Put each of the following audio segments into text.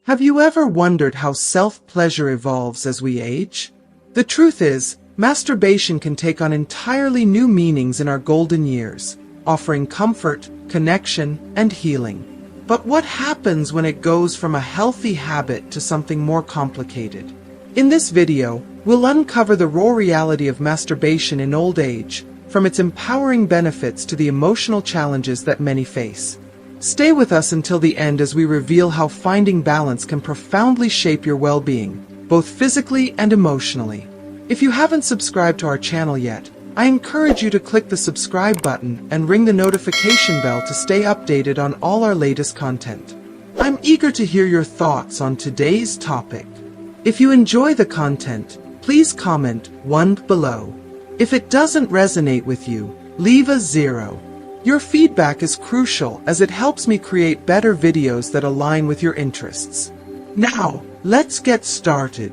Have you ever wondered how self-pleasure evolves as we age? The truth is, masturbation can take on entirely new meanings in our golden years, offering comfort, connection, and healing. But what happens when it goes from a healthy habit to something more complicated? In this video, we'll uncover the raw reality of masturbation in old age, from its empowering benefits to the emotional challenges that many face. Stay with us until the end as we reveal how finding balance can profoundly shape your well-being, both physically and emotionally. If you haven't subscribed to our channel yet, I encourage you to click the subscribe button and ring the notification bell to stay updated on all our latest content. I'm eager to hear your thoughts on today's topic. If you enjoy the content, please comment 1 below. If it doesn't resonate with you, leave a 0. Your feedback is crucial as it helps me create better videos that align with your interests. Now, let's get started.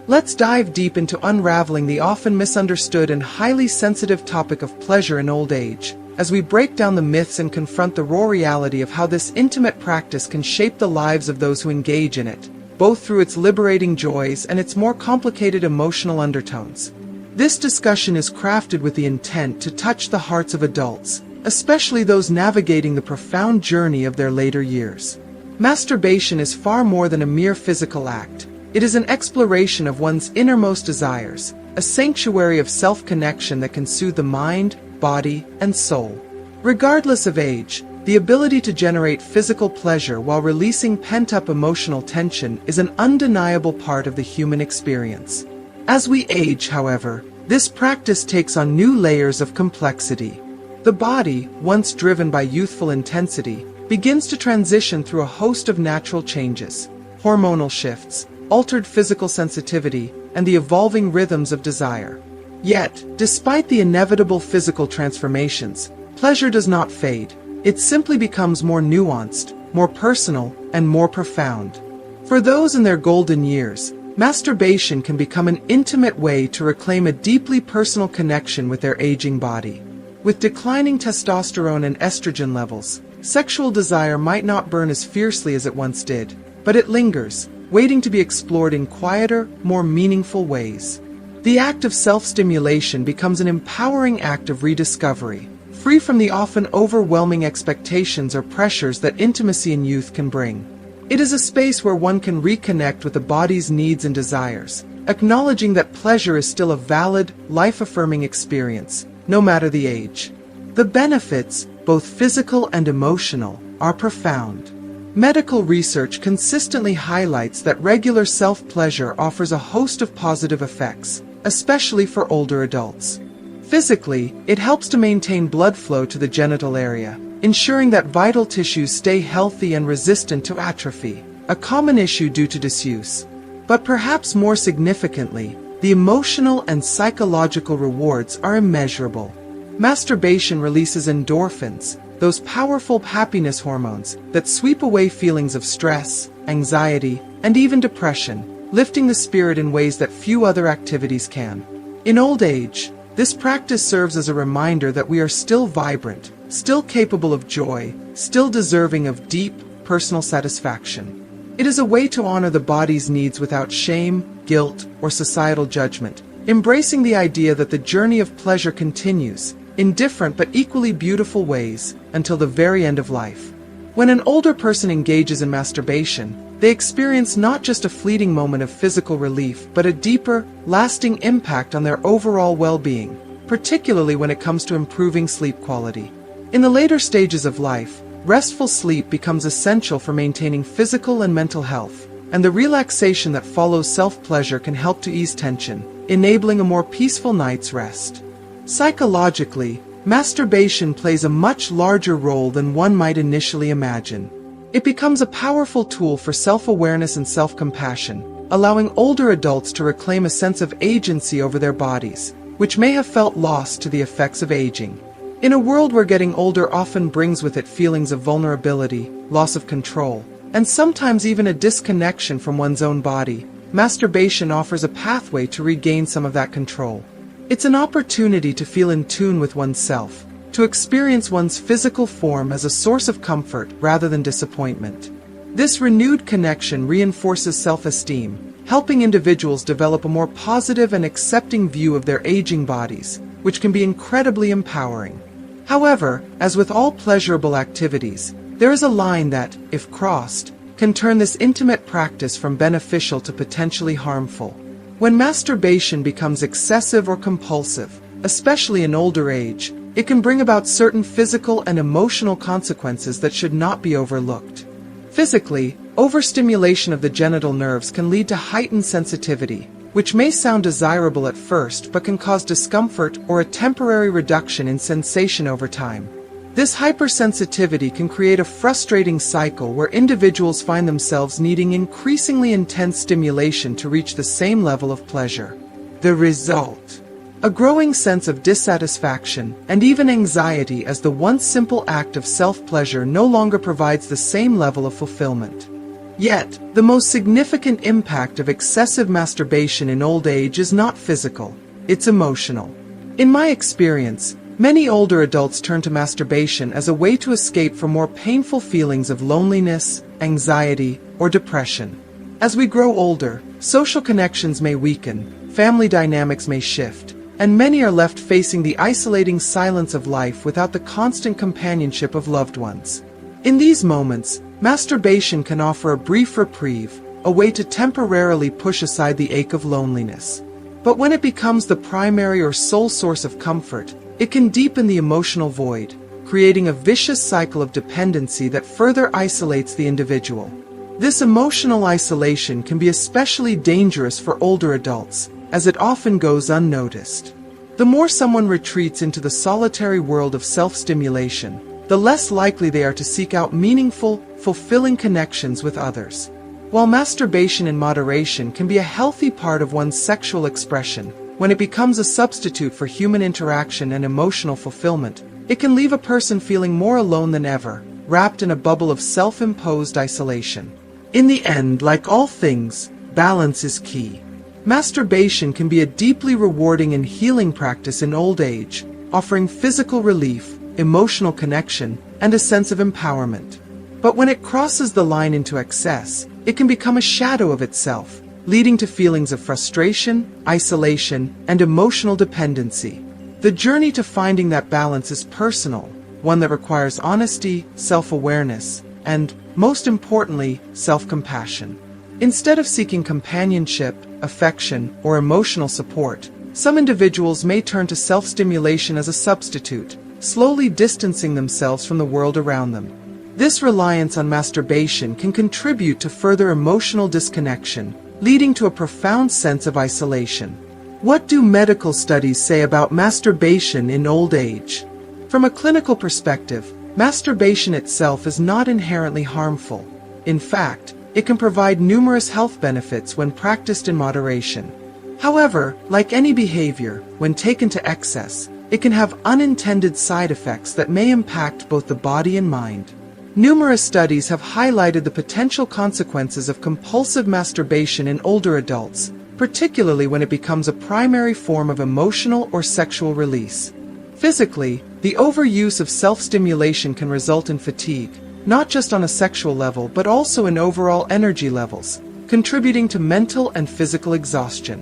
Let's dive deep into unraveling the often misunderstood and highly sensitive topic of pleasure in old age, as we break down the myths and confront the raw reality of how this intimate practice can shape the lives of those who engage in it, both through its liberating joys and its more complicated emotional undertones. This discussion is crafted with the intent to touch the hearts of adults, especially those navigating the profound journey of their later years. Masturbation is far more than a mere physical act. It is an exploration of one's innermost desires, a sanctuary of self-connection that can soothe the mind, body, and soul. Regardless of age, the ability to generate physical pleasure while releasing pent-up emotional tension is an undeniable part of the human experience. As we age, however, this practice takes on new layers of complexity. The body, once driven by youthful intensity, begins to transition through a host of natural changes, hormonal shifts, altered physical sensitivity, and the evolving rhythms of desire. Yet, despite the inevitable physical transformations, pleasure does not fade. It simply becomes more nuanced, more personal, and more profound. For those in their golden years, masturbation can become an intimate way to reclaim a deeply personal connection with their aging body. With declining testosterone and estrogen levels, sexual desire might not burn as fiercely as it once did, but it lingers, waiting to be explored in quieter, more meaningful ways. The act of self-stimulation becomes an empowering act of rediscovery, free from the often overwhelming expectations or pressures that intimacy in youth can bring. It is a space where one can reconnect with the body's needs and desires, acknowledging that pleasure is still a valid, life-affirming experience, no matter the age. The benefits, both physical and emotional, are profound. Medical research consistently highlights that regular self-pleasure offers a host of positive effects, especially for older adults. Physically, it helps to maintain blood flow to the genital area, ensuring that vital tissues stay healthy and resistant to atrophy, a common issue due to disuse. But perhaps more significantly, the emotional and psychological rewards are immeasurable. Masturbation releases endorphins, those powerful happiness hormones that sweep away feelings of stress, anxiety, and even depression, lifting the spirit in ways that few other activities can. In old age, this practice serves as a reminder that we are still vibrant, still capable of joy, still deserving of deep, personal satisfaction. It is a way to honor the body's needs without shame, guilt, or societal judgment, embracing the idea that the journey of pleasure continues, in different but equally beautiful ways, until the very end of life. When an older person engages in masturbation, they experience not just a fleeting moment of physical relief, but a deeper, lasting impact on their overall well-being, particularly when it comes to improving sleep quality. In the later stages of life, restful sleep becomes essential for maintaining physical and mental health, and the relaxation that follows self-pleasure can help to ease tension, enabling a more peaceful night's rest. Psychologically, masturbation plays a much larger role than one might initially imagine. It becomes a powerful tool for self-awareness and self-compassion, allowing older adults to reclaim a sense of agency over their bodies, which may have felt lost to the effects of aging. In a world where getting older often brings with it feelings of vulnerability, loss of control, and sometimes even a disconnection from one's own body, masturbation offers a pathway to regain some of that control. It's an opportunity to feel in tune with oneself, to experience one's physical form as a source of comfort rather than disappointment. This renewed connection reinforces self-esteem, helping individuals develop a more positive and accepting view of their aging bodies, which can be incredibly empowering. However, as with all pleasurable activities, there is a line that, if crossed, can turn this intimate practice from beneficial to potentially harmful. When masturbation becomes excessive or compulsive, especially in older age, it can bring about certain physical and emotional consequences that should not be overlooked. Physically, overstimulation of the genital nerves can lead to heightened sensitivity, which may sound desirable at first but can cause discomfort or a temporary reduction in sensation over time. This hypersensitivity can create a frustrating cycle where individuals find themselves needing increasingly intense stimulation to reach the same level of pleasure. The result: a growing sense of dissatisfaction and even anxiety as the once simple act of self-pleasure no longer provides the same level of fulfillment. Yet, the most significant impact of excessive masturbation in old age is not physical, it's emotional. In my experience, many older adults turn to masturbation as a way to escape from more painful feelings of loneliness, anxiety, or depression. As we grow older, social connections may weaken, family dynamics may shift, and many are left facing the isolating silence of life without the constant companionship of loved ones. In these moments, masturbation can offer a brief reprieve, a way to temporarily push aside the ache of loneliness. But when it becomes the primary or sole source of comfort, it can deepen the emotional void, creating a vicious cycle of dependency that further isolates the individual. This emotional isolation can be especially dangerous for older adults, as it often goes unnoticed. The more someone retreats into the solitary world of self-stimulation, the less likely they are to seek out meaningful, fulfilling connections with others. While masturbation in moderation can be a healthy part of one's sexual expression, when it becomes a substitute for human interaction and emotional fulfillment, it can leave a person feeling more alone than ever, wrapped in a bubble of self-imposed isolation. In the end, like all things, balance is key. Masturbation can be a deeply rewarding and healing practice in old age, offering physical relief, emotional connection, and a sense of empowerment. But when it crosses the line into excess, it can become a shadow of itself, leading to feelings of frustration, isolation, and emotional dependency. The journey to finding that balance is personal, one that requires honesty, self-awareness, and, most importantly, self-compassion. Instead of seeking companionship, affection, or emotional support, some individuals may turn to self-stimulation as a substitute, slowly distancing themselves from the world around them. This reliance on masturbation can contribute to further emotional disconnection, leading to a profound sense of isolation. What do medical studies say about masturbation in old age? From a clinical perspective, masturbation itself is not inherently harmful. In fact, it can provide numerous health benefits when practiced in moderation. However, like any behavior, when taken to excess, it can have unintended side effects that may impact both the body and mind. Numerous studies have highlighted the potential consequences of compulsive masturbation in older adults, particularly when it becomes a primary form of emotional or sexual release. Physically, the overuse of self-stimulation can result in fatigue, not just on a sexual level but also in overall energy levels, contributing to mental and physical exhaustion.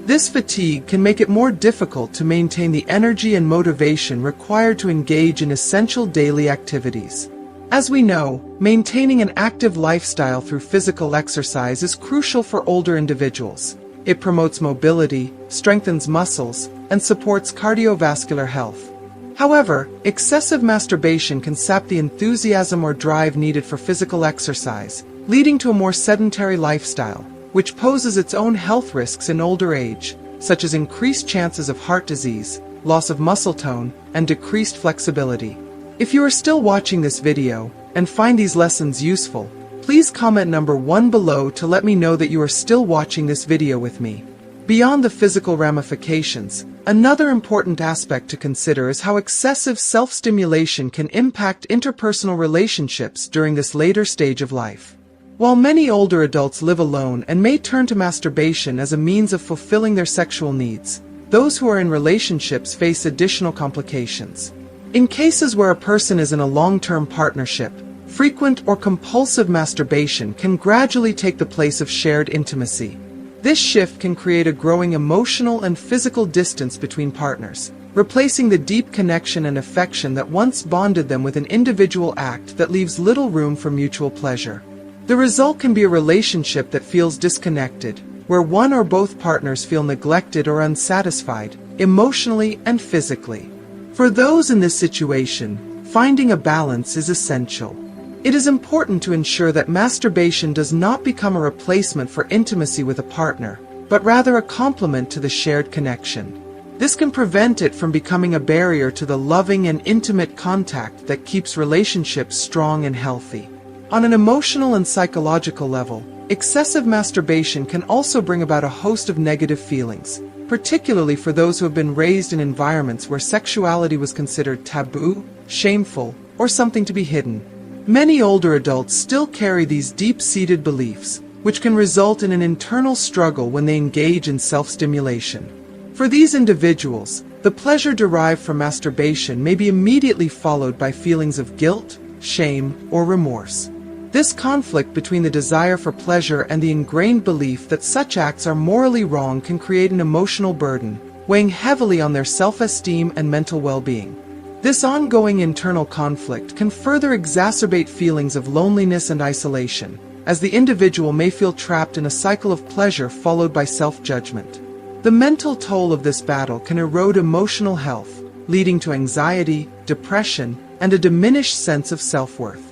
This fatigue can make it more difficult to maintain the energy and motivation required to engage in essential daily activities. As we know, maintaining an active lifestyle through physical exercise is crucial for older individuals. It promotes mobility, strengthens muscles, and supports cardiovascular health. However, excessive masturbation can sap the enthusiasm or drive needed for physical exercise, leading to a more sedentary lifestyle, which poses its own health risks in older age, such as increased chances of heart disease, loss of muscle tone, and decreased flexibility. If you are still watching this video and find these lessons useful, please comment number 1 below to let me know that you are still watching this video with me. Beyond the physical ramifications, another important aspect to consider is how excessive self-stimulation can impact interpersonal relationships during this later stage of life. While many older adults live alone and may turn to masturbation as a means of fulfilling their sexual needs, those who are in relationships face additional complications. In cases where a person is in a long-term partnership, frequent or compulsive masturbation can gradually take the place of shared intimacy. This shift can create a growing emotional and physical distance between partners, replacing the deep connection and affection that once bonded them with an individual act that leaves little room for mutual pleasure. The result can be a relationship that feels disconnected, where one or both partners feel neglected or unsatisfied, emotionally and physically. For those in this situation, finding a balance is essential. It is important to ensure that masturbation does not become a replacement for intimacy with a partner, but rather a complement to the shared connection. This can prevent it from becoming a barrier to the loving and intimate contact that keeps relationships strong and healthy. On an emotional and psychological level, excessive masturbation can also bring about a host of negative feelings, particularly for those who have been raised in environments where sexuality was considered taboo, shameful, or something to be hidden. Many older adults still carry these deep-seated beliefs, which can result in an internal struggle when they engage in self-stimulation. For these individuals, the pleasure derived from masturbation may be immediately followed by feelings of guilt, shame, or remorse. This conflict between the desire for pleasure and the ingrained belief that such acts are morally wrong can create an emotional burden, weighing heavily on their self-esteem and mental well-being. This ongoing internal conflict can further exacerbate feelings of loneliness and isolation, as the individual may feel trapped in a cycle of pleasure followed by self-judgment. The mental toll of this battle can erode emotional health, leading to anxiety, depression, and a diminished sense of self-worth.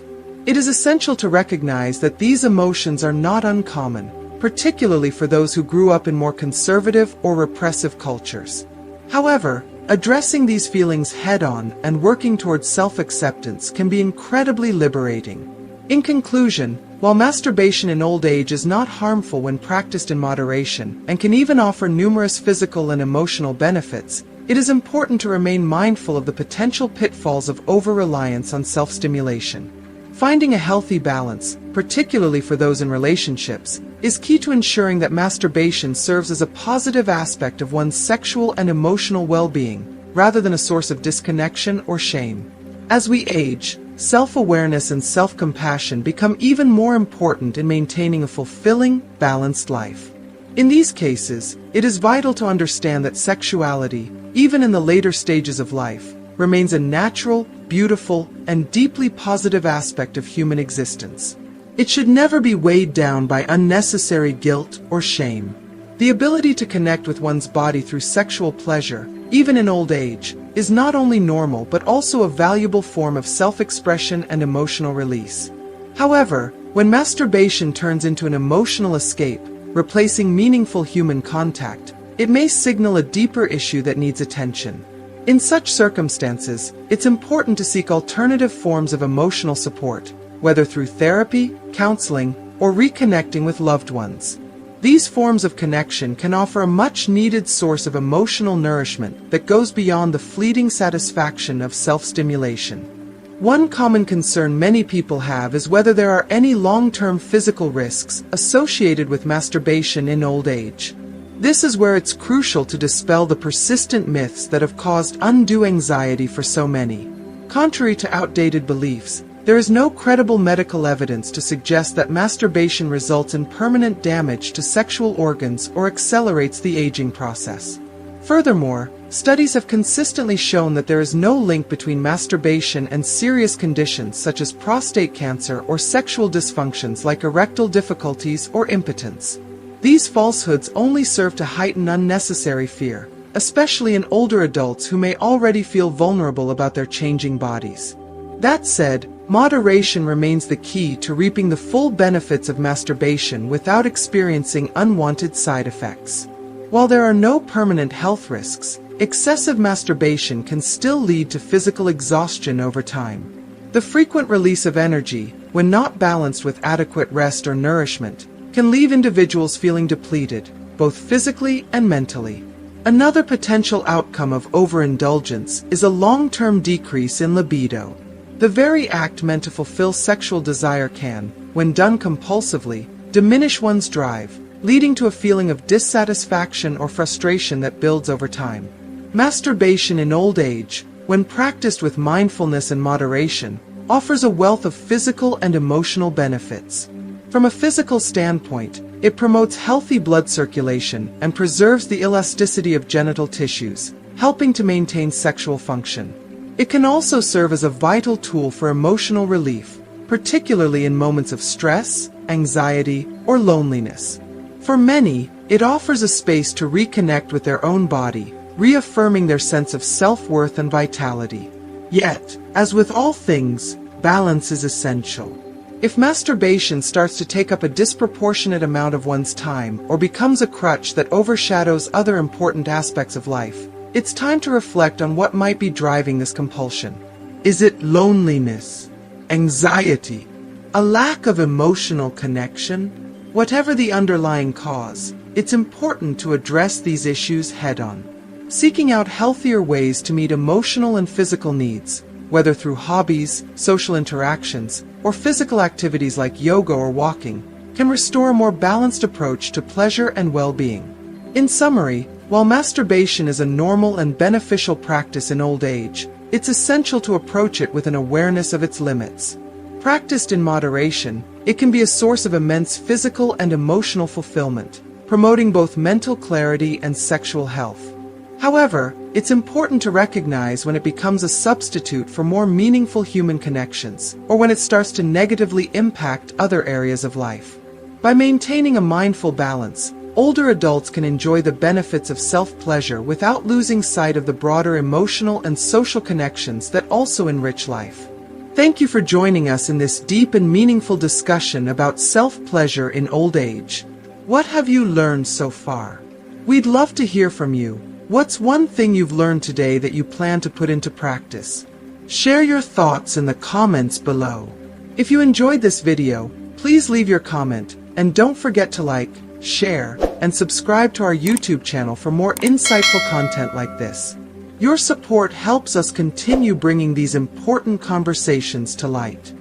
It is essential to recognize that these emotions are not uncommon, particularly for those who grew up in more conservative or repressive cultures. However, addressing these feelings head-on and working towards self-acceptance can be incredibly liberating. In conclusion, while masturbation in old age is not harmful when practiced in moderation and can even offer numerous physical and emotional benefits, it is important to remain mindful of the potential pitfalls of over-reliance on self-stimulation. Finding a healthy balance, particularly for those in relationships, is key to ensuring that masturbation serves as a positive aspect of one's sexual and emotional well-being, rather than a source of disconnection or shame. As we age, self-awareness and self-compassion become even more important in maintaining a fulfilling, balanced life. In these cases, it is vital to understand that sexuality, even in the later stages of life, remains a natural, beautiful, and deeply positive aspect of human existence. It should never be weighed down by unnecessary guilt or shame. The ability to connect with one's body through sexual pleasure, even in old age, is not only normal but also a valuable form of self-expression and emotional release. However, when masturbation turns into an emotional escape, replacing meaningful human contact, it may signal a deeper issue that needs attention. In such circumstances, it's important to seek alternative forms of emotional support, whether through therapy, counseling, or reconnecting with loved ones. These forms of connection can offer a much-needed source of emotional nourishment that goes beyond the fleeting satisfaction of self-stimulation. One common concern many people have is whether there are any long-term physical risks associated with masturbation in old age. This is where it's crucial to dispel the persistent myths that have caused undue anxiety for so many. Contrary to outdated beliefs, there is no credible medical evidence to suggest that masturbation results in permanent damage to sexual organs or accelerates the aging process. Furthermore, studies have consistently shown that there is no link between masturbation and serious conditions such as prostate cancer or sexual dysfunctions like erectile difficulties or impotence. These falsehoods only serve to heighten unnecessary fear, especially in older adults who may already feel vulnerable about their changing bodies. That said, moderation remains the key to reaping the full benefits of masturbation without experiencing unwanted side effects. While there are no permanent health risks, excessive masturbation can still lead to physical exhaustion over time. The frequent release of energy, when not balanced with adequate rest or nourishment, can leave individuals feeling depleted, both physically and mentally. Another potential outcome of overindulgence is a long-term decrease in libido. The very act meant to fulfill sexual desire can, when done compulsively, diminish one's drive, leading to a feeling of dissatisfaction or frustration that builds over time. Masturbation in old age, when practiced with mindfulness and moderation, offers a wealth of physical and emotional benefits. From a physical standpoint, it promotes healthy blood circulation and preserves the elasticity of genital tissues, helping to maintain sexual function. It can also serve as a vital tool for emotional relief, particularly in moments of stress, anxiety, or loneliness. For many, it offers a space to reconnect with their own body, reaffirming their sense of self-worth and vitality. Yet, as with all things, balance is essential. If masturbation starts to take up a disproportionate amount of one's time or becomes a crutch that overshadows other important aspects of life, it's time to reflect on what might be driving this compulsion. Is it loneliness, anxiety, a lack of emotional connection? Whatever the underlying cause, it's important to address these issues head-on. Seeking out healthier ways to meet emotional and physical needs, whether through hobbies, social interactions, or physical activities like yoga or walking, can restore a more balanced approach to pleasure and well-being. In summary, while masturbation is a normal and beneficial practice in old age, it's essential to approach it with an awareness of its limits. Practiced in moderation, it can be a source of immense physical and emotional fulfillment, promoting both mental clarity and sexual health. However, it's important to recognize when it becomes a substitute for more meaningful human connections, or when it starts to negatively impact other areas of life. By maintaining a mindful balance, older adults can enjoy the benefits of self-pleasure without losing sight of the broader emotional and social connections that also enrich life. Thank you for joining us in this deep and meaningful discussion about self-pleasure in old age. What have you learned so far? We'd love to hear from you. What's one thing you've learned today that you plan to put into practice? Share your thoughts in the comments below. If you enjoyed this video, please leave your comment, and don't forget to like, share, and subscribe to our YouTube channel for more insightful content like this. Your support helps us continue bringing these important conversations to light.